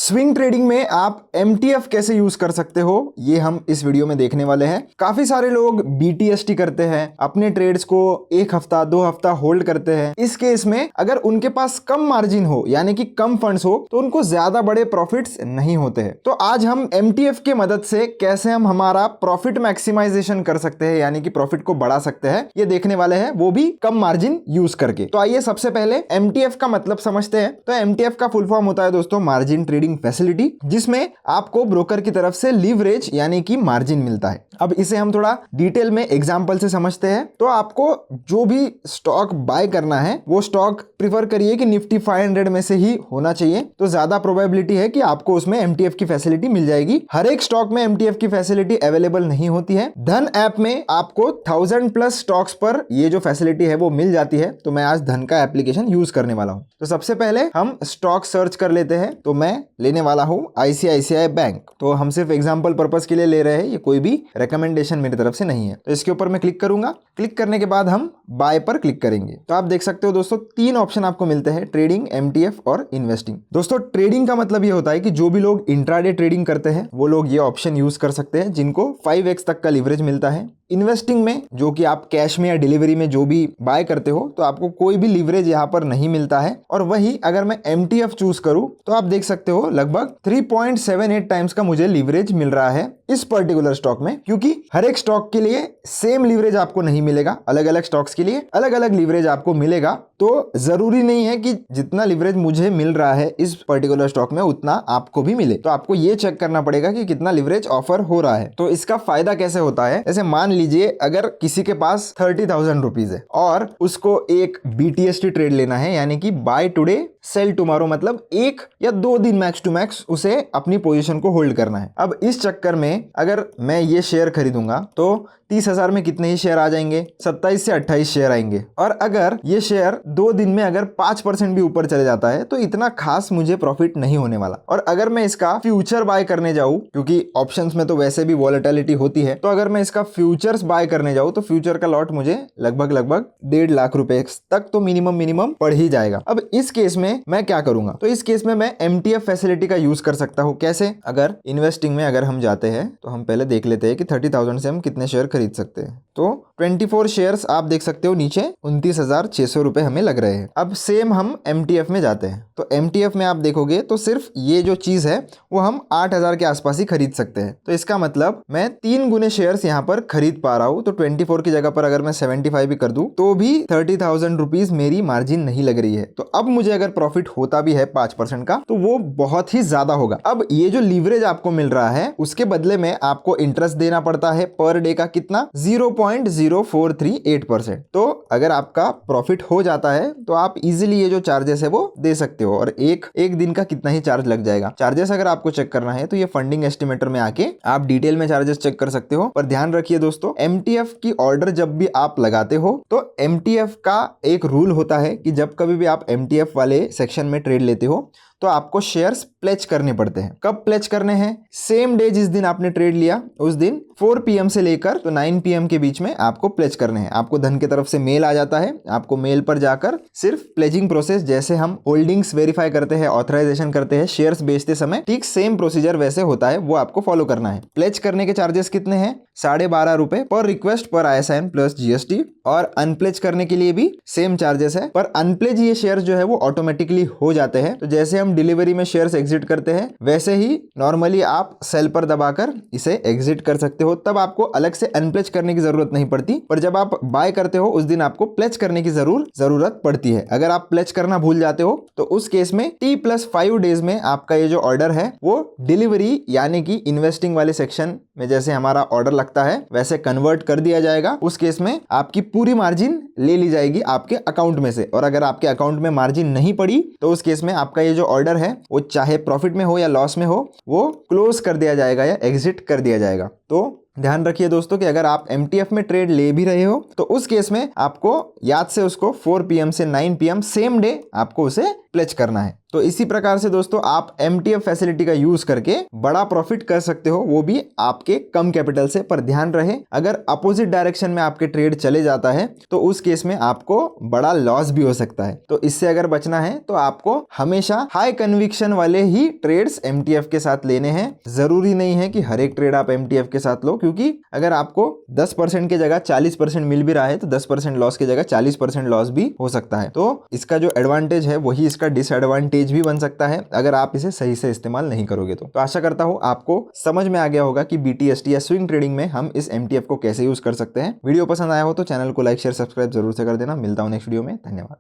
Swing trading में आप MTF कैसे यूज कर सकते हो ये हम इस वीडियो में देखने वाले हैं। काफी सारे लोग BTST करते हैं, अपने ट्रेड्स को 1 हफ्ता 2 हफ्ता होल्ड करते हैं। इस केस में अगर उनके पास कम मार्जिन हो यानी कि कम फंड्स हो तो उनको ज्यादा बड़े प्रॉफिट्स नहीं होते हैं। तो आज हम MTF के मदद से कैसे हम हमारा प्रॉफिट मैक्सिमाइजेशन कर सकते हैं यानी कि प्रॉफिट को बढ़ा सकते हैं ये देखने वाले हैं, वो भी कम मार्जिन यूज करके। तो आइए सबसे पहले MTF का मतलब समझते हैं। तो MTF का फुल फॉर्म होता है दोस्तों मार्जिन ट्रेडिंग फैसिलिटी, जिसमें आपको ब्रोकर की तरफ से लीवरेज यानी कि मार्जिन मिलता है। अब इसे हम थोड़ा डिटेल में एग्जांपल से समझते हैं। तो आपको जो भी स्टॉक बाय करना है वो स्टॉक प्रिफर करिए कि निफ्टी 500 में से ही होना चाहिए, तो ज्यादा प्रोबेबिलिटी है कि आपको उसमें MTF की फैसिलिटी मिल जाएगी। हर एक स्टॉक में MTF की फैसिलिटी अवेलेबल नहीं होती है। धन ऐप में आपको 1000+ स्टॉक्स पर ये जो फैसिलिटी है वो मिल जाती है। तो मैं आज धन का एप्लीकेशन यूज करने वाला हूं। तो सबसे पहले हम स्टॉक सर्च कर लेते हैं। तो मैं लेने वाला हूं ICICI बैंक। तो हम सिर्फ एग्जांपल पर्पस के लिए ले रहे हैं, ये कोई भी रिकमेंडेशन मेरी तरफ से नहीं है। तो इसके ऊपर मैं क्लिक करूंगा। क्लिक करने के बाद हम बाय पर क्लिक करेंगे। तो आप देख सकते हो दोस्तों 3 ऑप्शन आपको मिलते हैं, ट्रेडिंग, MTF और इन्वेस्टिंग। दोस्तों ट्रेडिंग का मतलब ये होता है कि जो भी लोग इंट्राडे ट्रेडिंग करते हैं वो लोग ये ऑप्शन यूज कर सकते हैं, जिनको 5x तक का लीवरेज मिलता है। इन्वेस्टिंग में जो कि आप कैश में या डिलीवरी में जो भी बाय करते हो तो आपको कोई भी लीवरेज यहाँ पर नहीं मिलता है। और वही अगर मैं MTF चूज करूं तो आप देख सकते हो लगभग 3.78 टाइम्स का मुझे लीवरेज मिल रहा है इस पर्टिकुलर स्टॉक में, क्योंकि हर एक स्टॉक के लिए सेम लीवरेज आपको नहीं मिलेगा, अलग अलग स्टॉक्स के लिए अलग अलग लीवरेज आपको मिलेगा। तो जरूरी नहीं है कि जितना लीवरेज मुझे मिल रहा है इस पर्टिकुलर स्टॉक में उतना आपको भी मिले। तो आपको ये चेक करना पड़ेगा कि कितना लीवरेज ऑफर हो रहा है। तो इसका फायदा कैसे होता है, जैसे मान लीजिए अगर किसी के पास 30,000 रुपीज है और उसको एक BTST ट्रेड लेना है यानी कि बाय टुडे सेल टुमारो, मतलब 1 या 2 दिन मैक्स टू मैक्स उसे अपनी पोजीशन को होल्ड करना है। अब इस चक्कर में अगर मैं ये शेयर खरीदूंगा तो 30,000 में कितने ही शेयर आ जाएंगे, 27 से 28 शेयर आएंगे। और अगर ये शेयर 2 दिन में अगर 5% भी ऊपर चले जाता है तो इतना खास मुझे प्रॉफिट नहीं होने वाला। और अगर मैं इसका फ्यूचर बाय करने जाऊं, क्योंकि ऑप्शंस में तो वैसे भी वॉलेटिलिटी होती है, तो अगर मैं इसका फ्यूचर्स बाय करने जाऊं तो फ्यूचर का लॉट मुझे लगभग 1.5 लाख रुपए तक तो मिनिमम पड़ ही जाएगा। अब इस केस में मैं क्या करूंगा, तो इस केस में मैं MTF फैसिलिटी का यूज कर सकता हूं। कैसे, अगर इन्वेस्टिंग में अगर हम जाते हैं तो हम पहले देख लेते हैं कि 30,000 से हम कितने शेयर खरीद सकते हैं। तो 24 शेयर्स आप देख सकते हो नीचे 29,600 रुपए हमें लग रहे हैं। अब सेम हम MTF में जाते हैं। तो MTF में आप देखोगे तो सिर्फ ये जो चीज है वो हम 8,000 के आसपास ही खरीद सकते हैं। तो इसका मतलब मैं 3 गुने शेयर्स यहाँ पर खरीद पा रहा हूँ। तो 24 की जगह पर अगर मैं 75 भी कर दूं तो भी 30,000 रुपीज मेरी मार्जिन नहीं लग रही है। तो अब मुझे अगर प्रॉफिट होता भी है 5% का तो वो बहुत ही ज्यादा होगा। अब ये जो लीवरेज आपको मिल रहा है उसके बदले में आपको इंटरेस्ट देना पड़ता है पर डे का कितना, 0.0438%। तो अगर आपका प्रॉफिट हो जाता है तो आप इजीली ये जो चार्जेस है वो दे सकते हो। और एक दिन का कितना ही चार्ज लग जाएगा। चार्जेस अगर आपको चेक करना है तो ये फंडिंग एस्टिमेटर में आके आप डिटेल में चार्जेस चेक कर सकते हो। पर ध्यान रखिए दोस्तों, MTF की ऑर्डर जब भी आप लगाते हो तो MTF का एक रूल होता है कि जब कभी भी आप MTF वाले सेक्शन में ट्रेड लेते हो तो आपको शेयर्स प्लेज करने पड़ते हैं। कब प्लेज करने हैं, सेम डे जिस दिन आपने ट्रेड लिया उस दिन 4 PM से लेकर तो 9 PM के बीच में आपको प्लेज करने हैं। आपको धन की तरफ से मेल आ जाता है, आपको मेल पर जाकर सिर्फ प्लेजिंग प्रोसेस, जैसे हम होल्डिंग्स वेरीफाई करते हैं, ऑथराइजेशन करते हैं शेयर्स बेचते समय, ठीक सेम प्रोसीजर वैसे होता है, वो आपको फॉलो करना है। प्लेज करने के चार्जेस कितने हैं, 12.5 रुपए पर रिक्वेस्ट पर ISIN प्लस GST। और अनप्लेज करने के लिए भी सेम चार्जेस है, पर अनप्लेज ये शेयर जो है वो ऑटोमेटिकली हो जाते हैं। तो जैसे हम डिलीवरी में शेयर्स एग्जिट करते हैं वैसे ही नॉर्मली आप सेल पर दबाकर इसे एग्जिट कर सकते हो, तब आपको अलग से अनप्लेज करने की जरूरत नहीं पड़ती। पर जब आप बाय करते हो उस दिन आपको प्लेज करने की जरूरत पड़ती है। अगर आप प्लेज करना भूल जाते हो तो उस केस में T+5 डेज में आपका ये जो ऑर्डर है वो डिलीवरी यानी कि इन्वेस्टिंग वाले सेक्शन में जैसे हमारा ऑर्डर लगता है वैसे कन्वर्ट कर दिया जाएगा। उस केस में आपकी पूरी मार्जिन ले ली जाएगी आपके अकाउंट में से। और अगर आपके अकाउंट में मार्जिन नहीं पड़ी तो उस केस में आपका ये जो ऑर्डर है वो चाहे प्रॉफिट में हो या लॉस में हो वो क्लोज कर दिया जाएगा या एग्जिट कर दिया जाएगा। तो ध्यान रखिए दोस्तों कि अगर आप MTF में ट्रेड ले भी रहे हो तो उस केस में आपको याद से उसको 4 PM से 9 PM सेम डे आपको उसे प्लेज करना है। तो इसी प्रकार से दोस्तों आप MTF फैसिलिटी का यूज करके बड़ा प्रॉफिट कर सकते हो, वो भी आपके कम कैपिटल से। पर ध्यान रहे, अगर अपोजिट डायरेक्शन में आपके ट्रेड चले जाता है तो उस केस में आपको बड़ा लॉस भी हो सकता है। तो इससे अगर बचना है तो आपको हमेशा हाई कन्विक्शन वाले ही ट्रेड्स MTF के साथ लेने हैं। जरूरी नहीं है कि हर एक ट्रेड आप MTF के साथ लो, क्योंकि अगर आपको 10% की जगह 40% मिल भी रहा है तो 10% लॉस की जगह 40% लॉस भी हो सकता है। तो इसका जो एडवांटेज है वही इसका डिसएडवांटेज भी बन सकता है अगर आप इसे सही से इस्तेमाल नहीं करोगे। तो आशा करता हूं आपको समझ में आ गया होगा कि BTST या स्विंग ट्रेडिंग में हम इस MTF को कैसे यूज कर सकते हैं। वीडियो पसंद आया हो तो चैनल को लाइक शेयर सब्सक्राइब जरूर से कर देना। मिलता हूं नेक्स्ट वीडियो में। धन्यवाद।